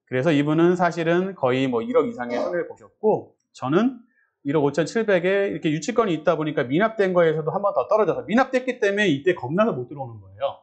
그래서 이분은 사실은 거의 뭐 1억 이상의 손해를 보셨고, 저는 1억 5,700에 이렇게 유치권이 있다 보니까 미납된 거에서도 한 번 더 떨어져서, 미납됐기 때문에 이때 겁나서 못 들어오는 거예요.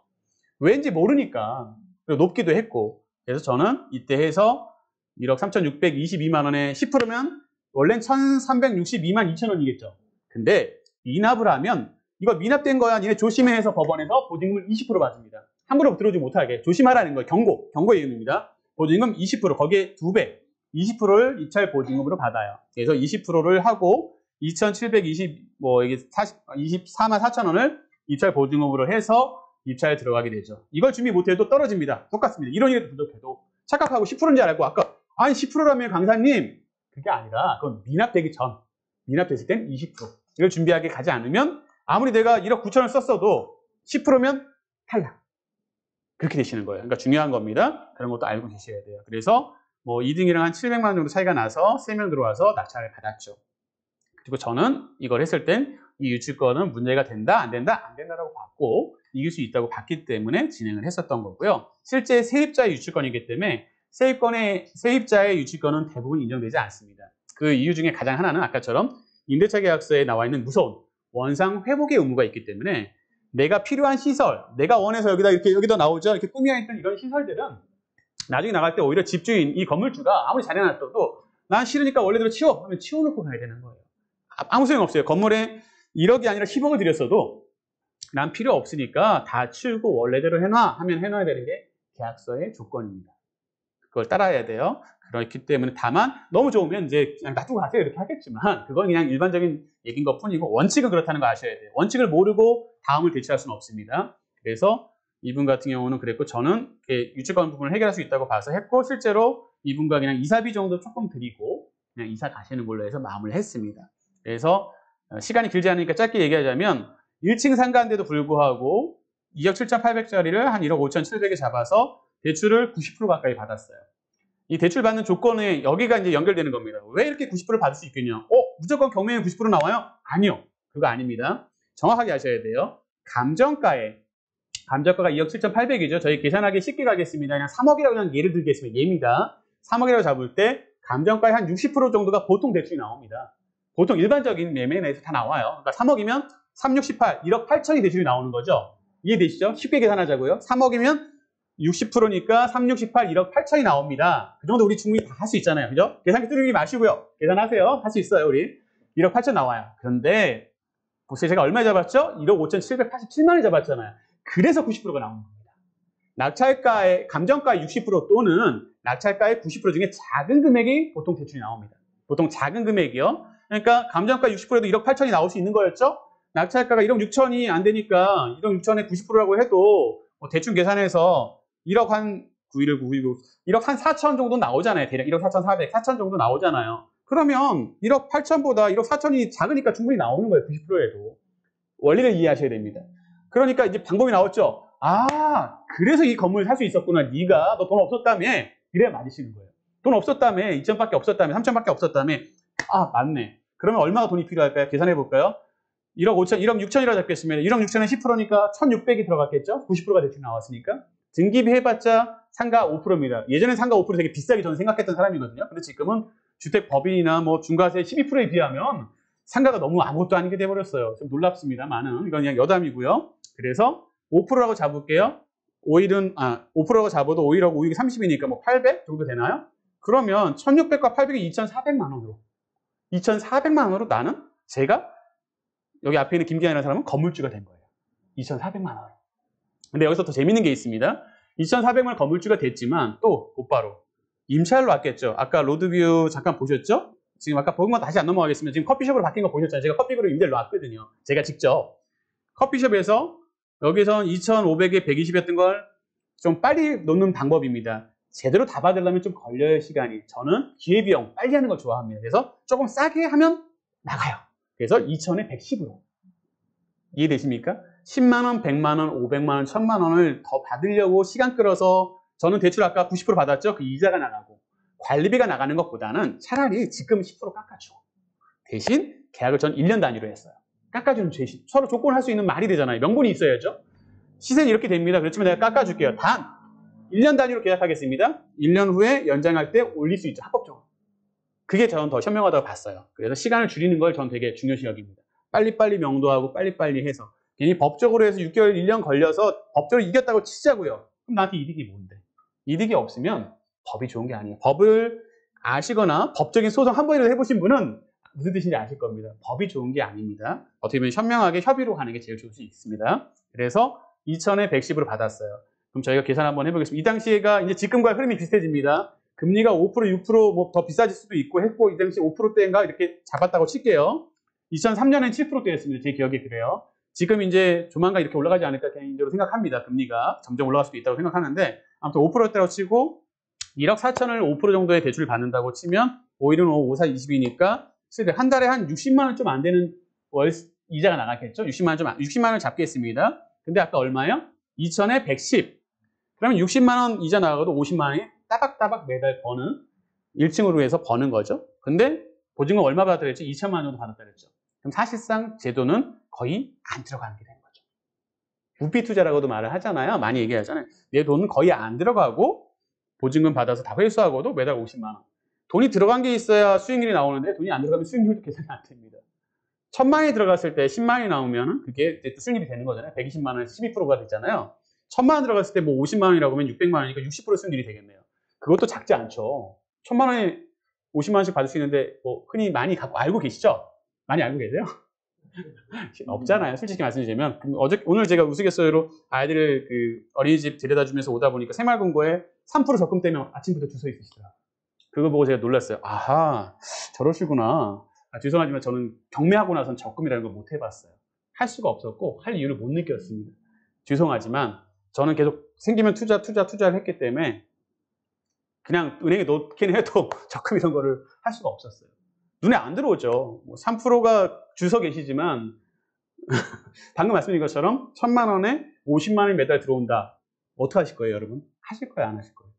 왠지 모르니까. 그리고 높기도 했고. 그래서 저는 이때 해서 1억 3,622만 원에 10%면 원래는 1,362만 2천 원이겠죠. 근데 미납을 하면 이거 미납된 거야 니네 조심해 해서 법원에서 보증금을 20% 받습니다. 함부로 들어오지 못하게 조심하라는 거예요. 경고의 의미입니다. 보증금 20%, 거기에 2배 20%를 입찰 보증금으로 받아요. 그래서 20%를 하고 2,720 뭐 이게 24만 4천 원을 입찰 보증금으로 해서 입찰에 들어가게 되죠. 이걸 준비 못해도 떨어집니다. 똑같습니다. 1원 1에도 부족해도 착각하고 10%인지 알고 아까 아니 10%라면 강사님 그게 아니라 그건 미납되기 전, 미납됐을 땐 20%. 이걸 준비하게 가지 않으면 아무리 내가 1억 9천을 썼어도 10%면 탈락. 그렇게 되시는 거예요. 그러니까 중요한 겁니다. 그런 것도 알고 계셔야 돼요. 그래서 뭐 2등이랑 한 700만 원 정도 차이가 나서 3명 들어와서 낙찰을 받았죠. 그리고 저는 이걸 했을 땐 이 유치권은 문제가 된다, 안 된다, 안 된다라고 봤고 이길 수 있다고 봤기 때문에 진행을 했었던 거고요. 실제 세입자의 유치권이기 때문에 세입자의 유치권은 대부분 인정되지 않습니다. 그 이유 중에 가장 하나는 아까처럼 임대차 계약서에 나와 있는 무서운 원상 회복의 의무가 있기 때문에 내가 필요한 시설, 내가 원해서 여기다 나오죠. 이렇게 꾸며있던 이런 시설들은 나중에 나갈 때 오히려 집주인, 이 건물주가 아무리 잘해놨어도 난 싫으니까 원래대로 치워! 하면 치워놓고 가야 되는 거예요. 아무 소용 없어요. 건물에 1억이 아니라 10억을 들였어도 난 필요 없으니까 다 치우고 원래대로 해놔 하면 해놔야 되는 게 계약서의 조건입니다. 그걸 따라야 돼요. 그렇기 때문에 다만 너무 좋으면 이제 그냥 놔두고 가세요 이렇게 하겠지만 그건 그냥 일반적인 얘기인 것 뿐이고 원칙은 그렇다는 거 아셔야 돼요. 원칙을 모르고 다음을 대체할 수는 없습니다. 그래서 이분 같은 경우는 그랬고 저는 유치권 부분을 해결할 수 있다고 봐서 했고 실제로 이분과 그냥 이사비 정도 조금 드리고 그냥 이사 가시는 걸로 해서 마무리를 했습니다. 그래서 시간이 길지 않으니까 짧게 얘기하자면 1층 상가인데도 불구하고 2억 7,800짜리를 한 1억 5,700에 잡아서 대출을 90% 가까이 받았어요. 이 대출 받는 조건에 여기가 이제 연결되는 겁니다. 왜 이렇게 90% 받을 수 있겠냐? 무조건 경매에 90% 나와요? 아니요. 그거 아닙니다. 정확하게 아셔야 돼요. 감정가가 2억 7,800이죠. 저희 계산하기 쉽게 가겠습니다. 그냥 3억이라고 그냥 예를 들겠습니다. 예입니다. 3억이라고 잡을 때 감정가의 한 60% 정도가 보통 대출이 나옵니다. 보통 일반적인 매매에서 다 나와요. 그러니까 3억이면 3, 6, 18, 1억 8천이 대출이 나오는 거죠. 이해되시죠? 쉽게 계산하자고요. 3억이면 60%니까 3, 6, 18, 1억 8천이 나옵니다. 그 정도 우리 충분히 다 할 수 있잖아요. 그죠? 계산기 뚫리지 마시고요. 계산하세요. 할 수 있어요, 우리. 1억 8천 나와요. 그런데, 보세요. 제가 얼마 잡았죠? 1억 5,787만 원 잡았잖아요. 그래서 90%가 나오는 겁니다. 낙찰가의, 감정가의 60% 또는 낙찰가의 90% 중에 작은 금액이 보통 대출이 나옵니다. 보통 작은 금액이요. 그러니까 감정가 60%에도 1억 8천이 나올 수 있는 거였죠? 낙찰가가 1억 6천이 안 되니까 1억 6천에 90%라고 해도 대충 계산해서 1억 한 9119 1억 한 4천 정도 나오잖아요. 대략 1억 4,400, 4천 정도 나오잖아요. 그러면 1억 8천보다 1억 4천이 작으니까 충분히 나오는 거예요. 90%에도. 원리를 이해하셔야 됩니다. 그러니까 이제 방법이 나왔죠. 아, 그래서 이 건물 살 수 있었구나. 네가 너 돈 없었다며. 이래야 맞으시는 거예요. 돈 없었다며. 2천밖에 없었다며. 3천밖에 없었다며. 아, 맞네. 그러면 얼마가 돈이 필요할까요? 계산해 볼까요? 1억 5천, 1억 6천이라고 잡겠습니다. 1억 6천에 10%니까 1,600이 들어갔겠죠? 90%가 대충 나왔으니까. 등기비 해봤자 상가 5%입니다. 예전엔 상가 5% 되게 비싸게 저는 생각했던 사람이거든요. 근데 지금은 주택법인이나 뭐 중과세 12%에 비하면 상가가 너무 아무것도 아니게 돼버렸어요. 좀 놀랍습니다만은. 이건 그냥 여담이고요. 그래서 5%라고 잡을게요. 5%라고 잡아도 5일하고 5일이 30이니까 뭐 800 정도 되나요? 그러면 1,600과 800이 2,400만 원으로. 2,400만 원으로 나는 제가 여기 앞에 있는 김기환이라는 사람은 건물주가 된 거예요. 2,400만 원. 근데 여기서 더 재밌는 게 있습니다. 2,400만 원 건물주가 됐지만 또 곧바로 임차일로 왔겠죠. 아까 로드뷰 잠깐 보셨죠? 지금 아까 본 건 다시 안 넘어가겠습니다. 지금 커피숍으로 바뀐 거 보셨잖아요. 제가 커피숍으로 임대를 놨거든요. 제가 직접. 커피숍에서 여기선 2,500에 120이었던 걸 좀 빨리 놓는 방법입니다. 제대로 다 받으려면 좀 걸려요, 시간이. 저는 기회비용 빨리 하는 걸 좋아합니다. 그래서 조금 싸게 하면 나가요. 그래서 2,000에 110으로. 이해되십니까? 10만 원, 100만 원, 500만 원, 1,000만 원을 더 받으려고 시간 끌어서 저는 대출 아까 90% 받았죠? 그 이자가 나가고 관리비가 나가는 것보다는 차라리 지금 10% 깎아줘. 대신 계약을 전 1년 단위로 했어요. 깎아주는 대신 서로 조건을 할 수 있는 말이 되잖아요. 명분이 있어야죠. 시세는 이렇게 됩니다. 그렇지만 내가 깎아줄게요. 단 1년 단위로 계약하겠습니다. 1년 후에 연장할 때 올릴 수 있죠. 합법적으로. 그게 저는 더 현명하다고 봤어요. 그래서 시간을 줄이는 걸 저는 되게 중요시 여깁니다. 빨리빨리 명도하고 빨리빨리 해서. 괜히 법적으로 해서 6개월, 1년 걸려서 법적으로 이겼다고 치자고요. 그럼 나한테 이득이 뭔데? 이득이 없으면 법이 좋은 게 아니에요. 법을 아시거나 법적인 소송 한 번이라도 해보신 분은 무슨 뜻인지 아실 겁니다. 법이 좋은 게 아닙니다. 어떻게 보면 현명하게 협의로 가는 게 제일 좋을 수 있습니다. 그래서 2,000에 110으로 받았어요. 그럼 저희가 계산 한번 해보겠습니다. 이 당시에가 이제 지금과 흐름이 비슷해집니다. 금리가 5%, 6% 뭐 더 비싸질 수도 있고 했고 이 당시 5%대인가 이렇게 잡았다고 칠게요. 2003년엔 7%대였습니다. 제 기억이 그래요. 지금 이제 조만간 이렇게 올라가지 않을까 개인적으로 생각합니다. 금리가 점점 올라갈 수도 있다고 생각하는데 아무튼 5%대라고 치고 1억 4천을 5% 정도의 대출을 받는다고 치면 5, 1은 5, 5, 4, 20이니까 한 달에 한 60만 원 좀 안 되는 월 이자가 나갔겠죠? 60만 원 잡겠습니다. 근데 아까 얼마요? 2,000에 110. 그러면 60만 원 이자 나가도 50만 원이 따박따박 매달 버는 1층으로 해서 버는 거죠. 근데 보증금 얼마 받았다 그랬죠? 2천만 원 정도 받았다 그랬죠. 그럼 사실상 제도는 거의 안 들어가는 게 되는 거죠. 부피 투자라고도 말을 하잖아요. 많이 얘기하잖아요. 내 돈은 거의 안 들어가고 보증금 받아서 다 회수하고도 매달 50만 원. 돈이 들어간 게 있어야 수익률이 나오는데 돈이 안 들어가면 수익률도 계산이 안 됩니다. 1,000만 원이 들어갔을 때 10만 원이 나오면 그게 수익률이 되는 거잖아요. 120만 원에서 12%가 됐잖아요. 1,000만 원 들어갔을 때 뭐 50만 원이라고 하면 600만 원이니까 60% 수익률이 되겠네요. 그것도 작지 않죠. 1,000만 원에 50만 원씩 받을 수 있는데 뭐 흔히 많이 갖고 알고 계시죠? 많이 알고 계세요? 없잖아요. 솔직히 말씀드리자면 오늘 제가 우스갯소리로 아이들을 그 어린이집 데려다주면서 오다 보니까 새마을금고에 3% 적금 때문에 아침부터 줄 서 있으시더라고요. 그거 보고 제가 놀랐어요. 아하, 저러시구나. 죄송하지만 저는 경매하고 나선 적금이라는 걸 못 해봤어요. 할 수가 없었고 할 이유를 못 느꼈습니다. 죄송하지만 저는 계속 생기면 투자를 했기 때문에 그냥 은행에 넣긴 해도 적금 이런 거를 할 수가 없었어요. 눈에 안 들어오죠. 뭐 3%가 주서 계시지만 방금 말씀드린 것처럼 1,000만 원에 50만 원이 매달 들어온다. 어떻게 하실 거예요, 여러분? 하실 거예요, 안 하실 거예요?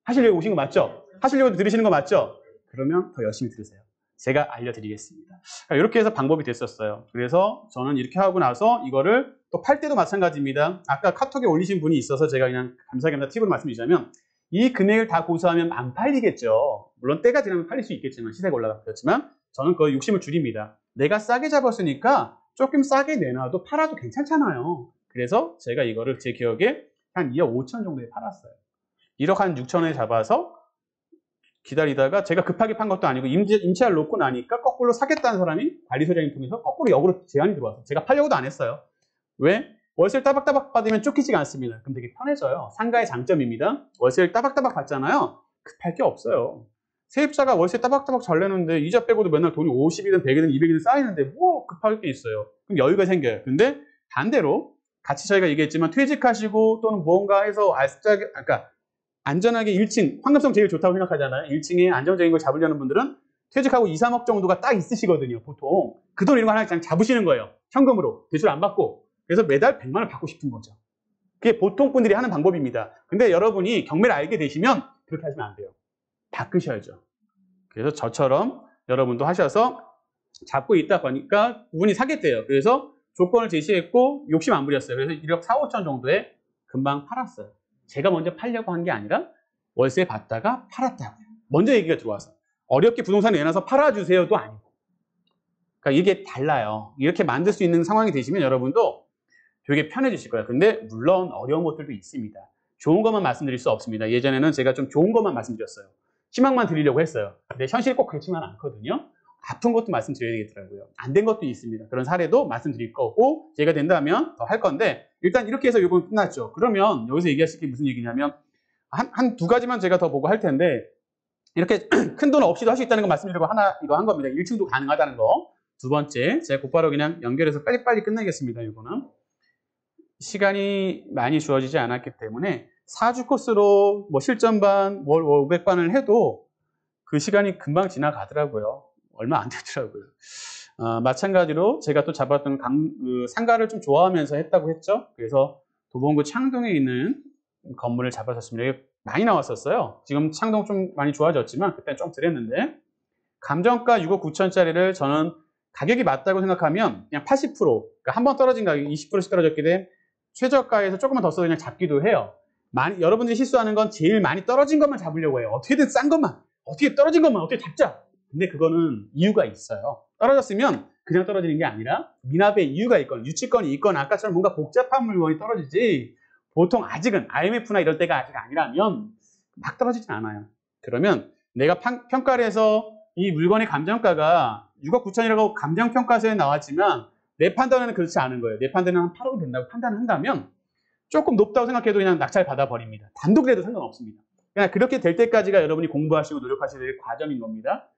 하시려고 오신 거 맞죠? 하시려고 들으시는 거 맞죠? 그러면 더 열심히 들으세요. 제가 알려드리겠습니다. 이렇게 해서 방법이 됐었어요. 그래서 저는 이렇게 하고 나서 이거를 또 팔 때도 마찬가지입니다. 아까 카톡에 올리신 분이 있어서 제가 그냥 감사하게 팁으로 말씀드리자면 이 금액을 다 고수하면 안 팔리겠죠. 물론 때가 지나면 팔릴 수 있겠지만 시세가 올라가면 그렇지만 저는 그 욕심을 줄입니다. 내가 싸게 잡았으니까 조금 싸게 내놔도 팔아도 괜찮잖아요. 그래서 제가 이거를 제 기억에 한 2억 5천 정도에 팔았어요. 1억 한 6천에 잡아서 기다리다가 제가 급하게 판 것도 아니고 임차를 놓고 나니까 거꾸로 사겠다는 사람이 관리소장님 통해서 거꾸로 역으로 제안이 들어와서 제가 팔려고도 안 했어요. 왜? 월세를 따박따박 받으면 쫓기지가 않습니다. 그럼 되게 편해져요. 상가의 장점입니다. 월세를 따박따박 받잖아요. 급할 게 없어요. 세입자가 월세 따박따박 잘 내는데 이자 빼고도 맨날 돈이 50이든 100이든 200이든 쌓이는데 뭐 급할 게 있어요. 그럼 여유가 생겨요. 근데 반대로 같이 저희가 얘기했지만 퇴직하시고 또는 무언가 해서 안전하게 1층, 환급성 제일 좋다고 생각하잖아요. 1층에 안정적인 걸 잡으려는 분들은 퇴직하고 2, 3억 정도가 딱 있으시거든요. 보통. 그 돈 이런 거 하나 그냥 잡으시는 거예요. 현금으로. 대출 안 받고. 그래서 매달 100만 원 받고 싶은 거죠. 그게 보통 분들이 하는 방법입니다. 근데 여러분이 경매를 알게 되시면 그렇게 하시면 안 돼요. 바꾸셔야죠. 그래서 저처럼 여러분도 하셔서 잡고 있다 보니까 그분이 사겠대요. 그래서 조건을 제시했고 욕심 안 부렸어요. 그래서 1억 4, 5천 정도에 금방 팔았어요. 제가 먼저 팔려고 한 게 아니라 월세 받다가 팔았다고요. 먼저 얘기가 들어와서. 어렵게 부동산 내놔서 팔아주세요도 아니고. 그러니까 이게 달라요. 이렇게 만들 수 있는 상황이 되시면 여러분도 되게 편해지실 거예요. 근데 물론 어려운 것들도 있습니다. 좋은 것만 말씀드릴 수 없습니다. 예전에는 제가 좀 좋은 것만 말씀드렸어요. 희망만 드리려고 했어요. 근데 현실이 꼭 그렇지만 않거든요. 아픈 것도 말씀드려야 되겠더라고요. 안 된 것도 있습니다. 그런 사례도 말씀드릴 거고 제가 된다면 더 할 건데 일단 이렇게 해서 이건 끝났죠. 그러면 여기서 얘기하실 게 무슨 얘기냐면 한 두 가지만 제가 더 보고 할 텐데 이렇게 큰 돈 없이도 할 수 있다는 거 말씀드리려고 이거 한 겁니다. 1층도 가능하다는 거. 두 번째, 제가 곧바로 그냥 연결해서 빨리빨리 끝내겠습니다. 이거는. 시간이 많이 주어지지 않았기 때문에 4주 코스로 뭐 실전반, 월 500반을 해도 그 시간이 금방 지나가더라고요. 얼마 안 되더라고요. 마찬가지로 제가 또 잡았던 상가를 좀 좋아하면서 했다고 했죠. 그래서 도봉구 창동에 있는 건물을 잡았었습니다. 이게 많이 나왔었어요. 지금 창동 좀 많이 좋아졌지만 그때는 좀 덜했는데 감정가 6억 9천짜리를 저는 가격이 맞다고 생각하면 그냥 80%, 그러니까 한 번 떨어진 가격이 20%씩 떨어졌기 때문에 최저가에서 조금만 더 써서 그냥 잡기도 해요. 여러분들이 실수하는 건 제일 많이 떨어진 것만 잡으려고 해요. 어떻게든 싼 것만, 어떻게 떨어진 것만 어떻게 잡자. 근데 그거는 이유가 있어요. 떨어졌으면 그냥 떨어지는 게 아니라 미납의 이유가 있거나 유치권이 있거나 아까처럼 뭔가 복잡한 물건이 떨어지지, 보통 아직은 IMF나 이럴 때가 아직 아니라면 막 떨어지진 않아요. 그러면 내가 평가를 해서 이 물건의 감정가가 6억 9천이라고 감정평가서에 나왔지만 내 판단은 그렇지 않은 거예요. 내 판단은 한 8억은 된다고 판단을 한다면 조금 높다고 생각해도 그냥 낙찰 받아버립니다. 단독이라도 상관없습니다. 그냥 그렇게 될 때까지가 여러분이 공부하시고 노력하셔야 될 과정인 겁니다.